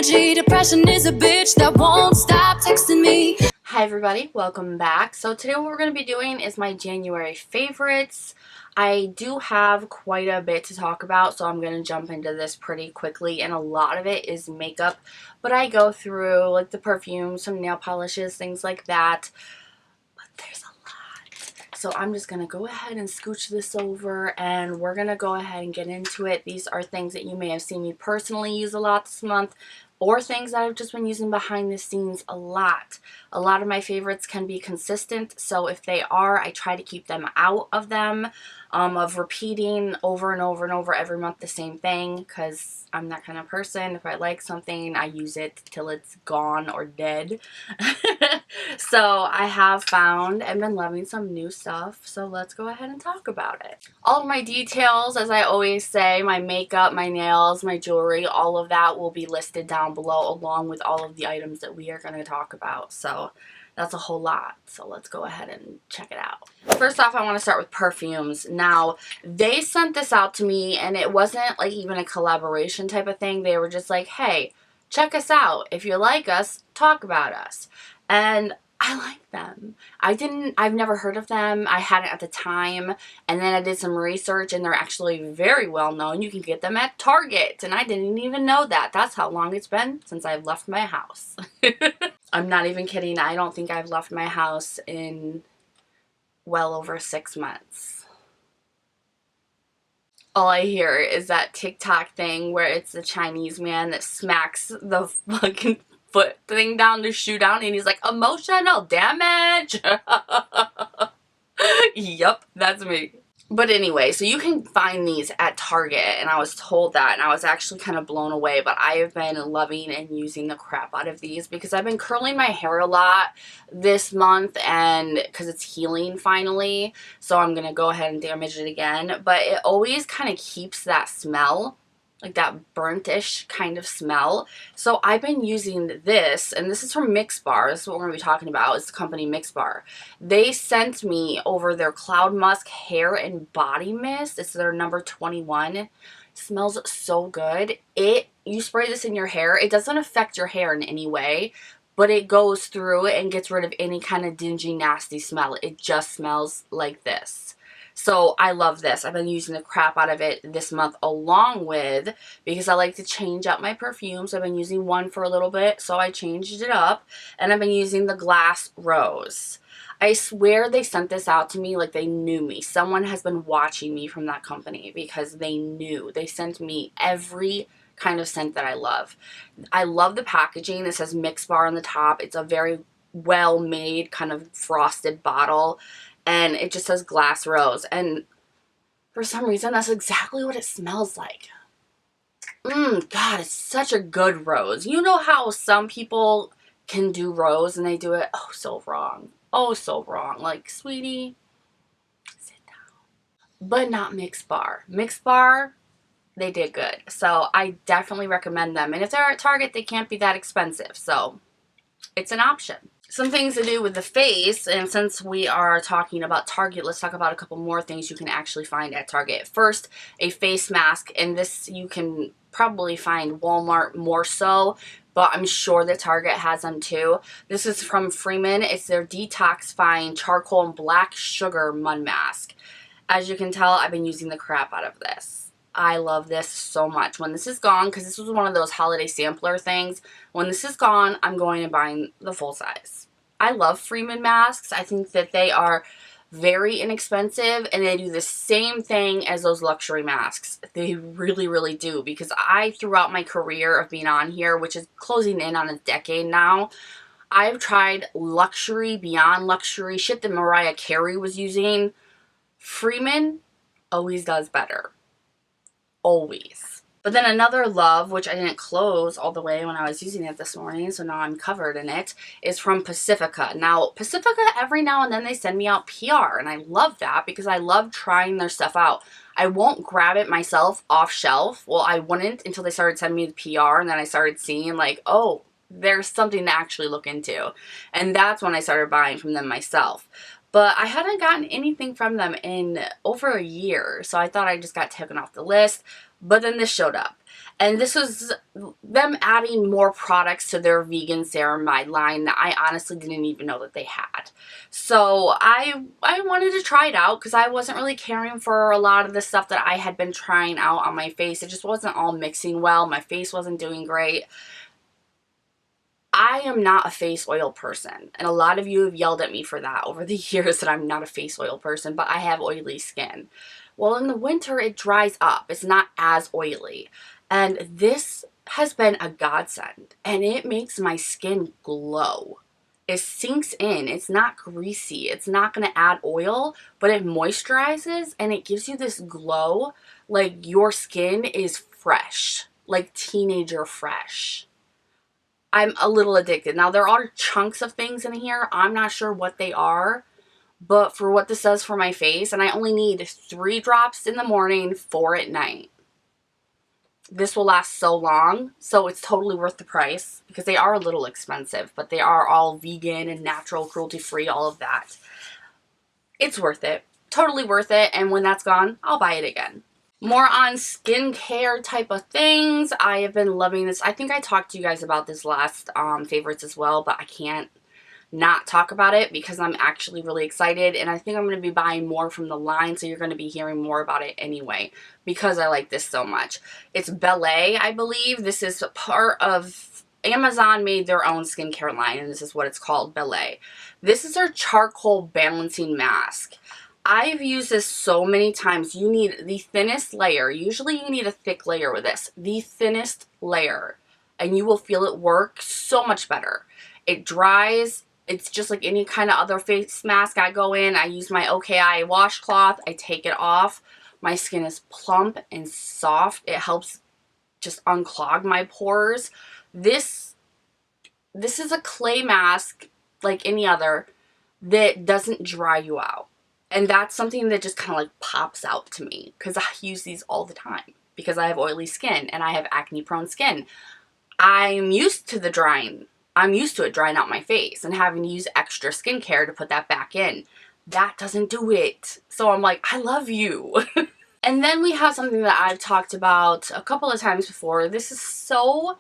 energy. Depression is a bitch that won't stop texting me. Hi everybody, welcome back. So today what we're going to be doing is my January favorites. I do have quite a bit to talk about, so I'm going to jump into this pretty quickly, and a lot of it is makeup, but I go through like the perfumes, some nail polishes, things like that, but there's a lot. So I'm just going to go ahead and scooch this over, and we're going to go ahead and get into it. These are things that you may have seen me personally use a lot this month, or things that I've just been using behind the scenes a lot. A lot of my favorites can be consistent, so if they are, I try to keep them out of them, of repeating over and over and over every month the same thing, because I'm that kind of person. If I like something, I use it till it's gone or dead. So I have found and been loving some new stuff, so let's go ahead and talk about it. All of my details, as I always say, my makeup, my nails, my jewelry, all of that will be listed down below along with all of the items that we are going to talk about. So that's a whole lot. So let's go ahead and check it out. First off, I want to start with perfumes. Now, they sent this out to me, and it wasn't like even a collaboration type of thing. They were just like, hey, check us out. If you like us, talk about us. And I like them. I've never heard of them. I hadn't at the time. And then I did some research, and they're actually very well known. You can get them at Target, and I didn't even know that. That's how long it's been since I've left my house. I'm not even kidding. I don't think I've left my house in well over 6 months. All I hear is that TikTok thing where it's the Chinese man that smacks the fucking foot thing down, the shoe down, and he's like, emotional damage. Yup, that's me. But anyway, so you can find these at Target, and I was told that, and I was actually kind of blown away, but I have been loving and using the crap out of these because I've been curling my hair a lot this month, and because it's healing finally, so I'm going to go ahead and damage it again, but it always kind of keeps that smell, like that burnt-ish kind of smell. So I've been using this, and this is from Mixbar. This is what we're going to be talking about. It's the company Mixbar. They sent me over their Cloud Musk Hair and Body Mist. It's their number 21. It smells so good. You spray this in your hair. It doesn't affect your hair in any way, but it goes through it and gets rid of any kind of dingy, nasty smell. It just smells like this. So I love this. I've been using the crap out of it this month along with, because I like to change up my perfumes. I've been using one for a little bit, so I changed it up. And I've been using the Glass Rose. I swear they sent this out to me like they knew me. Someone has been watching me from that company because they knew. They sent me every kind of scent that I love. I love the packaging. It says Mixbar on the top. It's a very well made kind of frosted bottle. And it just says Glass Rose. And for some reason, that's exactly what it smells like. God, it's such a good rose. You know how some people can do rose and they do it, oh, so wrong. Oh, so wrong. Like, sweetie, sit down. But not Mixbar. Mixbar, they did good. So I definitely recommend them. And if they're at Target, they can't be that expensive. So it's an option. Some things to do with the face, and since we are talking about Target, let's talk about a couple more things you can actually find at Target. First, a face mask, and this you can probably find Walmart more so, but I'm sure that Target has them too. This is from Freeman. It's their Detoxifying Charcoal and Black Sugar Mud Mask. As you can tell, I've been using the crap out of this. I love this so much. When this is gone, because this was one of those holiday sampler things, when this is gone, I'm going and buying the full size. I love Freeman masks. I think that they are very inexpensive, and they do the same thing as those luxury masks. They really, really do, because throughout my career of being on here, which is closing in on a decade now, I've tried luxury, beyond luxury, shit that Mariah Carey was using. Freeman always does better. Always. But then another love, which I didn't close all the way when I was using it this morning, so now I'm covered in it, is from Pacifica. Now, Pacifica, every now and then they send me out PR, and I love that because I love trying their stuff out. I won't grab it myself off shelf. Well, I wouldn't until they started sending me the PR, and then I started seeing like, oh, there's something to actually look into. And that's when I started buying from them myself. But I hadn't gotten anything from them in over a year, so I thought I just got taken off the list. But then this showed up. And this was them adding more products to their vegan ceramide line that I honestly didn't even know that they had. So I wanted to try it out because I wasn't really caring for a lot of the stuff that I had been trying out on my face. It just wasn't all mixing well. My face wasn't doing great. I am not a face oil person, and a lot of you have yelled at me for that over the years that I'm not a face oil person, but I have oily skin. Well, in the winter, it dries up. It's not as oily. And this has been a godsend, and it makes my skin glow. It sinks in. It's not greasy. It's not going to add oil, but it moisturizes, and it gives you this glow like your skin is fresh, like teenager fresh. I'm a little addicted. Now, there are chunks of things in here. I'm not sure what they are. But for what this does for my face, and I only need 3 drops in the morning, 4 at night. This will last so long, so it's totally worth the price because they are a little expensive, but they are all vegan and natural, cruelty-free, all of that. It's worth it. Totally worth it, and when that's gone, I'll buy it again. More on skincare type of things. I have been loving this. I think I talked to you guys about this last favorites as well, but I can't not talk about it because I'm actually really excited, and I think I'm going to be buying more from the line, so you're going to be hearing more about it anyway because I like this so much. It's BELEI, I believe. This is part of Amazon made their own skincare line, and this is what it's called, BELEI. This is their charcoal balancing mask. I've used this so many times. You need the thinnest layer. Usually you need a thick layer with this. The thinnest layer, and you will feel it work so much better. It dries. It's just like any kind of other face mask. I go in, I use my OKI washcloth, I take it off. My skin is plump and soft. It helps just unclog my pores. This is a clay mask like any other that doesn't dry you out. And that's something that just kind of like pops out to me because I use these all the time because I have oily skin and I have acne prone skin. I'm used to the drying. I'm used to it drying out my face and having to use extra skincare to put that back in. That doesn't do it. So I'm like, I love you. And then we have something that I've talked about a couple of times before. This is so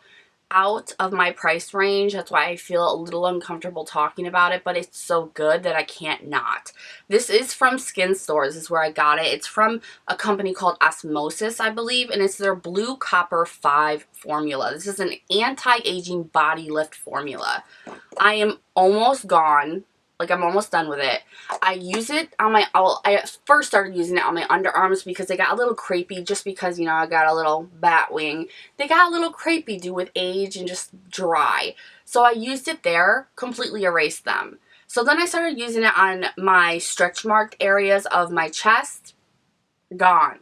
out of my price range. That's why I feel a little uncomfortable talking about it, but it's so good that I can't not. This is from Skin Stores is where I got it. It's from a company called Osmosis, I believe, and it's their Blue Copper 5 formula. This is an anti-aging body lift formula. I am almost gone. Like, I'm almost done with it. I use it on my, I first started using it on my underarms because they got a little crepey just because, you know, I got a little bat wing. They got a little crepey due with age and just dry. So I used it there, completely erased them. So then I started using it on my stretch marked areas of my chest. Gone.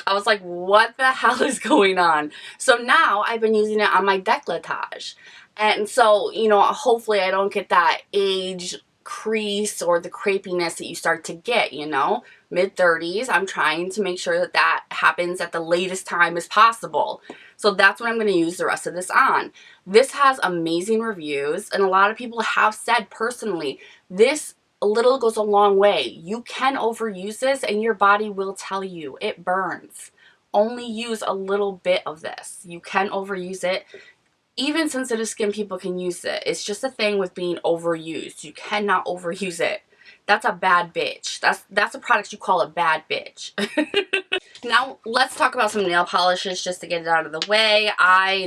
I was like, what the hell is going on? So now I've been using it on my décolletage. And so, you know, hopefully I don't get that age crease or the crepiness that you start to get, you know, mid-30s. I'm trying to make sure that that happens at the latest time as possible. So that's what I'm going to use the rest of this on. This has amazing reviews, and a lot of people have said personally, this a little goes a long way. You can overuse this and your body will tell you it burns. Only use a little bit of this. You can overuse it. Even sensitive skin people can use it. It's just a thing with being overused. You cannot overuse it. That's a bad bitch. That's a product you call a bad bitch. Now, let's talk about some nail polishes just to get it out of the way.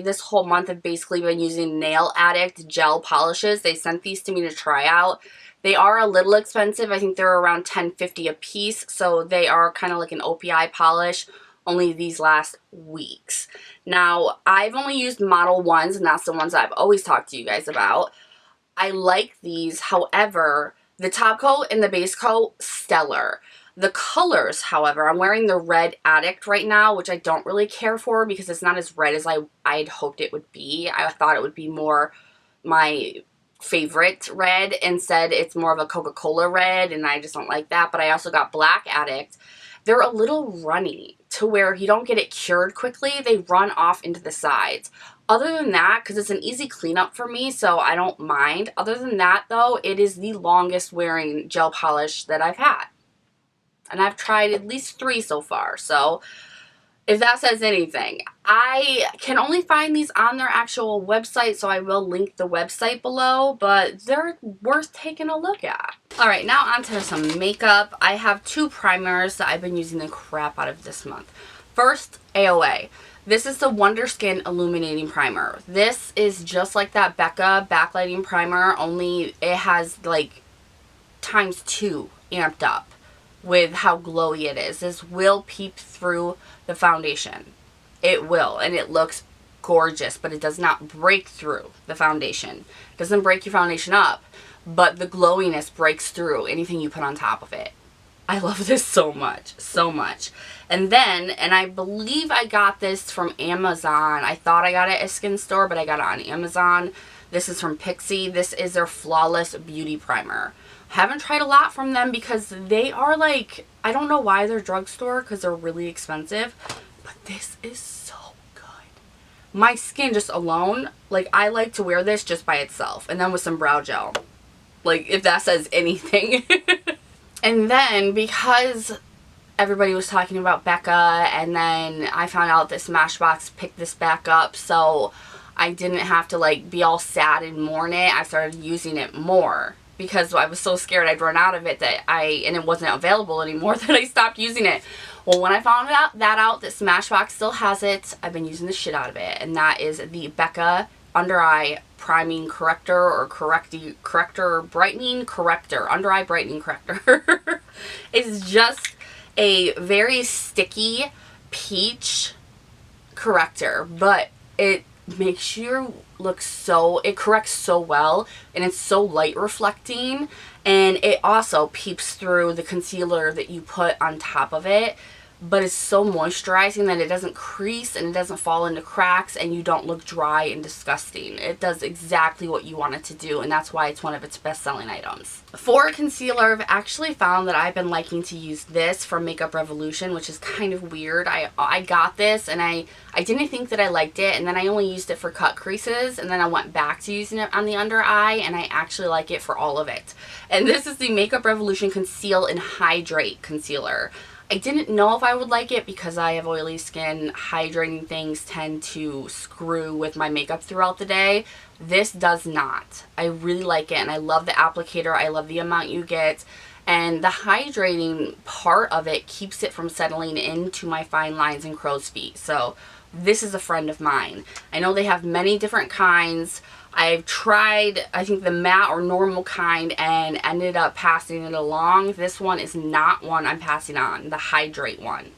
This whole month, have basically been using Nail Addict gel polishes. They sent these to me to try out. They are a little expensive. I think they're around $10.50 a piece. So they are kind of like an OPI polish. Only these last weeks. Now, I've only used Model 1s, and that's the ones I've always talked to you guys about. I like these. However, the top coat and the base coat, stellar. The colors, however, I'm wearing the Red Addict right now, which I don't really care for because it's not as red as I'd hoped it would be. I thought it would be more my favorite red. Instead, it's more of a Coca-Cola red, and I just don't like that. But I also got Black Addict. They're a little runny to where you don't get it cured quickly. They run off into the sides. Other than that, because it's an easy cleanup for me, so I don't mind. Other than that, though, it is the longest wearing gel polish that I've had. And I've tried at least 3 so far. So If that says anything. I can only find these on their actual website, so I will link the website below, but they're worth taking a look at. Alright, now on to some makeup. I have 2 primers that I've been using the crap out of this month. First, AOA. This is the Wonder Skin Illuminating Primer. This is just like that Becca backlighting primer, only it has like ×2 amped up with how glowy it is. This will peep through the foundation. It will, and it looks gorgeous, but it does not break through the foundation. It doesn't break your foundation up, but the glowiness breaks through anything you put on top of it. I love this so much, so much. And then, and I believe I got this from Amazon. I thought I got it at a skin store, but I got it on Amazon. This is from Pixi. This is their Flawless Beauty Primer. Haven't tried a lot from them because they are like, I don't know why they're drugstore because they're really expensive, but this is so good. My skin just alone, like I like to wear this just by itself and then with some brow gel. Like if that says anything. And then because everybody was talking about Becca and then I found out that Smashbox picked this back up, so I didn't have to like be all sad and mourn it. I started using it more because I was so scared I'd run out of it and it wasn't available anymore that I stopped using it. Well, when I found out that Smashbox still has it, I've been using the shit out of it, and that is the Becca Under Eye Priming Corrector or Corrector Brightening Corrector. Under Eye Brightening Corrector. It's just a very sticky peach corrector, but it makes you look so, it corrects so well, and it's so light reflecting, and it also peeps through the concealer that you put on top of it, but it's so moisturizing that it doesn't crease and it doesn't fall into cracks and you don't look dry and disgusting. It does exactly what you want it to do, and that's why it's one of its best-selling items. For concealer, I've actually found that I've been liking to use this from Makeup Revolution, which is kind of weird. I got this and I didn't think that I liked it, and then I only used it for cut creases, and then I went back to using it on the under eye, and I actually like it for all of it. And this is the Makeup Revolution Conceal and Hydrate Concealer. I didn't know if I would like it because I have oily skin. Hydrating things tend to screw with my makeup throughout the day. This does not. I really like it, and I love the applicator. I love the amount you get, and the hydrating part of it keeps it from settling into my fine lines and crow's feet. So this is a friend of mine. I know they have many different kinds. I've tried, I think, the matte or normal kind and ended up passing it along. This one is not one I'm passing on, the Hydrate one.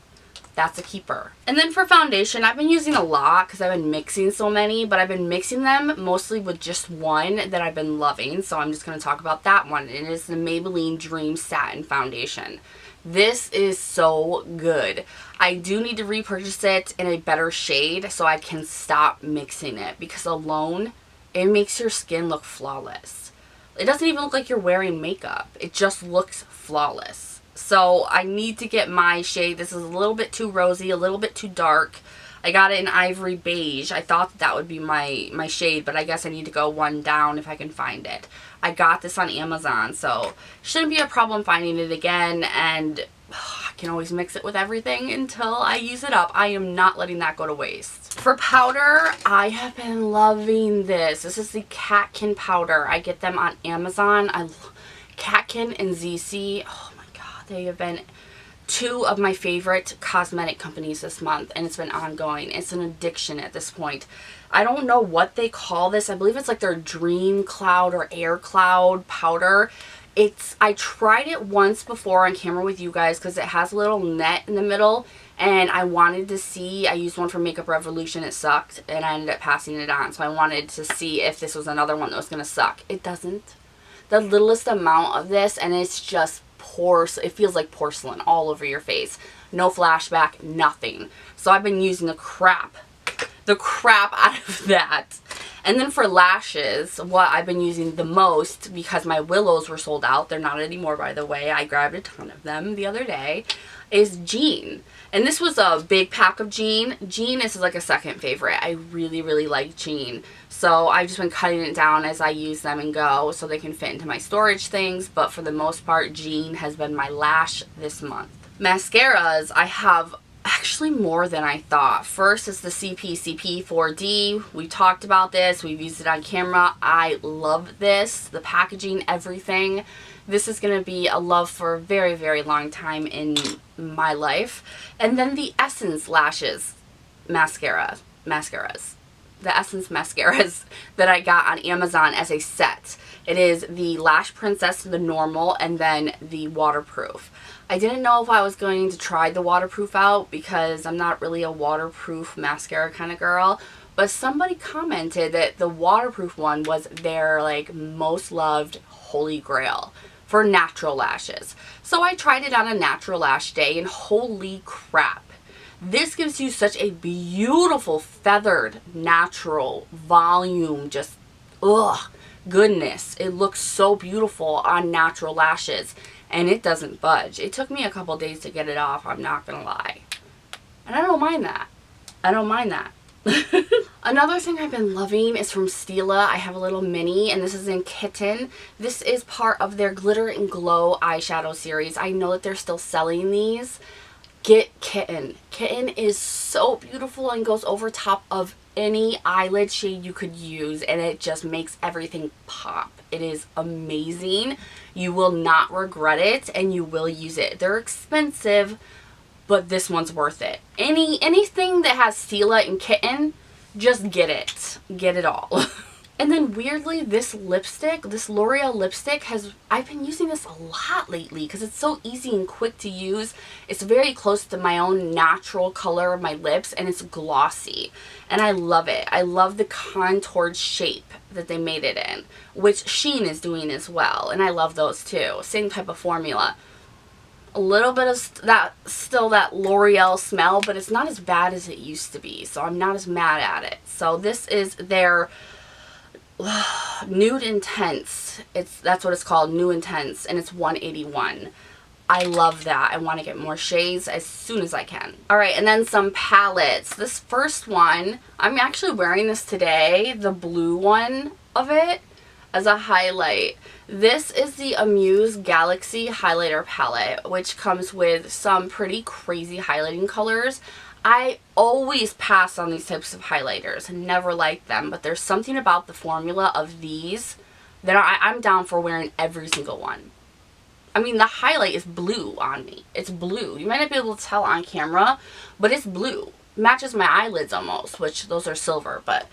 That's a keeper. And then for foundation, I've been using a lot because I've been mixing so many, but I've been mixing them mostly with just one that I've been loving. So I'm just going to talk about that one. It is the Maybelline Dream Satin Foundation. This is so good. I do need to repurchase it in a better shade so I can stop mixing it, because alone it makes your skin look flawless. It doesn't even look like you're wearing makeup. It just looks flawless. So I need to get my shade. This is a little bit too rosy, a little bit too dark. I got it in Ivory Beige. I thought that would be my shade, but I guess I need to go one down if I can find it. I got this on Amazon, so shouldn't be a problem finding it again, and I can always mix it with everything until I use it up. I am not letting that go to waste. For powder, I have been loving this. This is the CATKIN powder. I get them on Amazon. CATKIN and ZeeSea. Oh my god, they have been two of my favorite cosmetic companies this month, and it's been ongoing. It's an addiction at this point. I don't know what they call this. I believe it's like their Dream Cloud or Air Cloud powder. I tried it once before on camera with you guys because it has a little net in the middle, and I wanted to see. I used one for Makeup Revolution. It sucked, and I ended up passing it on. So I wanted to see if this was another one that was going to suck. It doesn't. The littlest amount of this, and it's just it feels like porcelain all over your face. No flashback, nothing. So I've been using the crap out of that. And then for lashes, what I've been using the most, because my Willows were sold out, they're not anymore, by the way, I grabbed a ton of them the other day, is Jean. And this was a big pack of Jean. Jean is like a second favorite. I really, really like Jean. So I've just been cutting it down as I use them and go so they can fit into my storage things. But for the most part, Jean has been my lash this month. Mascaras, I have actually more than I thought. First is the CPCP 4D. We talked about this. We've used it on camera. I love this. The packaging, everything. This is going to be a love for a very, very long time in my life. And then the Essence Lashes mascaras. The Essence mascaras that I got on Amazon as a set. It is the Lash Princess, the normal, and then the waterproof. I didn't know if I was going to try the waterproof out because I'm not really a waterproof mascara kind of girl. But somebody commented that the waterproof one was their like most loved holy grail for natural lashes. So I tried it on a natural lash day and holy crap. This gives you such a beautiful feathered natural volume, just goodness. It looks so beautiful on natural lashes and it doesn't budge. It took me a couple days to get it off, I'm not gonna lie. And I don't mind that. I don't mind that. Another thing I've been loving is from Stila. I have a little mini and this is in Kitten. This is part of their Glitter and Glow eyeshadow series. I know that they're still selling these. Get Kitten. Kitten is so beautiful and goes over top of any eyelid shade you could use and it just makes everything pop. It is amazing. You will not regret it and you will use it. They're expensive, but this one's worth it. Anything that has Stila and Kitten, just get it. Get it all. And then weirdly, this lipstick, this L'Oreal lipstick I've been using this a lot lately because it's so easy and quick to use. It's very close to my own natural color of my lips and it's glossy. And I love it. I love the contoured shape that they made it in, which Shein is doing as well. And I love those too. Same type of formula. A little bit of that, still that L'Oreal smell, but it's not as bad as it used to be. So I'm not as mad at it. So this is their Nude Intense. That's what it's called, Nude Intense, and it's $181. I love that. I want to get more shades as soon as I can. Alright, and then some palettes. This first one, I'm actually wearing this today, the blue one of it, as a highlight. This is the Amuse Galaxy Highlighter Palette, which comes with some pretty crazy highlighting colors. I always pass on these types of highlighters. Never liked them, but there's something about the formula of these that I'm down for wearing every single one. I mean, the highlight is blue on me. It's blue. You might not be able to tell on camera, but it's blue. Matches my eyelids almost, which those are silver, but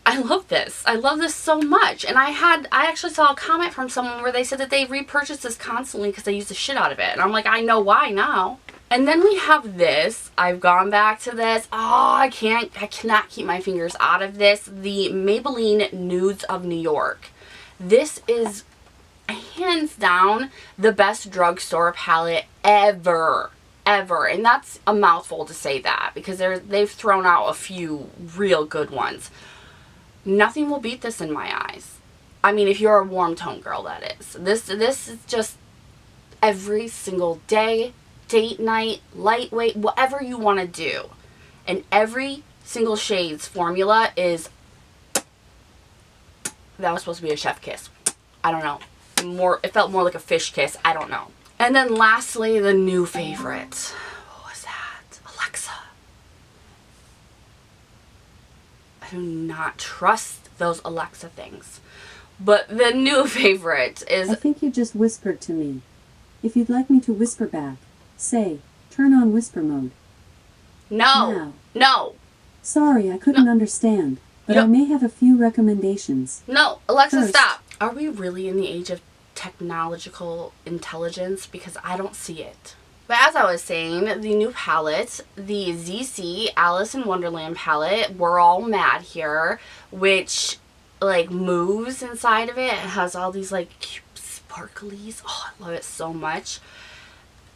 I love this. I love this so much. And I actually saw a comment from someone where they said that they repurchased this constantly because they used the shit out of it. And I'm like, I know why now. And then we have this. I've gone back to this. Oh, I cannot keep my fingers out of this. The Maybelline Nudes of New York. This is hands down the best drugstore palette ever. And that's a mouthful to say that because they've thrown out a few real good ones. Nothing will beat this in my eyes. I mean, if you're a warm tone girl, that is. This is just every single day, date night, lightweight, whatever you want to do. And every single shade's formula is, that was supposed to be a chef kiss. I don't know. It felt more like a fish kiss. I don't know. And then lastly, the new favorite. What was that? Alexa. I do not trust those Alexa things. But the new favorite is... I think you just whispered to me. If you'd like me to whisper back, say, turn on whisper mode. No. Now. No. Sorry, I couldn't understand, but I may have a few recommendations. No, Alexa, First, stop. Are we really in the age of technological intelligence? Because I don't see it. But as I was saying, the new palette, the ZeeSea Alice in Wonderland palette, We're All Mad Here, which like moves inside of it. It has all these like cute sparklies. Oh, I love it so much.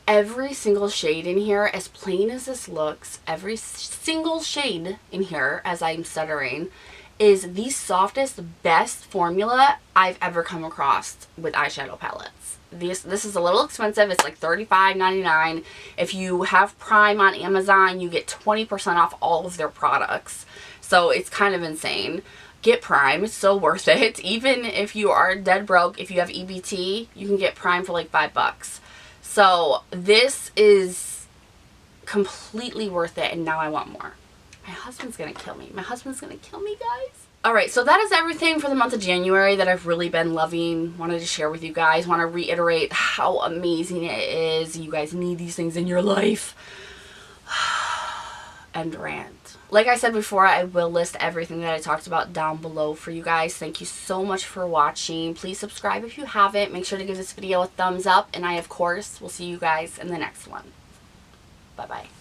Every single shade in here, as plain as this looks, every single shade in here, as I'm stuttering, is the softest, best formula I've ever come across with eyeshadow palettes. This is a little expensive. It's like $35.99. If you have Prime on Amazon, you get 20% off all of their products. So it's kind of insane. Get Prime. It's so worth it. Even if you are dead broke, if you have EBT, you can get Prime for like $5. So this is completely worth it, and now I want more. My husband's gonna kill me. My husband's gonna kill me, guys. Alright, so that is everything for the month of January that I've really been loving. Wanted to share with you guys. Want to reiterate how amazing it is. You guys need these things in your life. End rant. Like I said before, I will list everything that I talked about down below for you guys. Thank you so much for watching. Please subscribe if you haven't. Make sure to give this video a thumbs up. And I, of course, will see you guys in the next one. Bye-bye.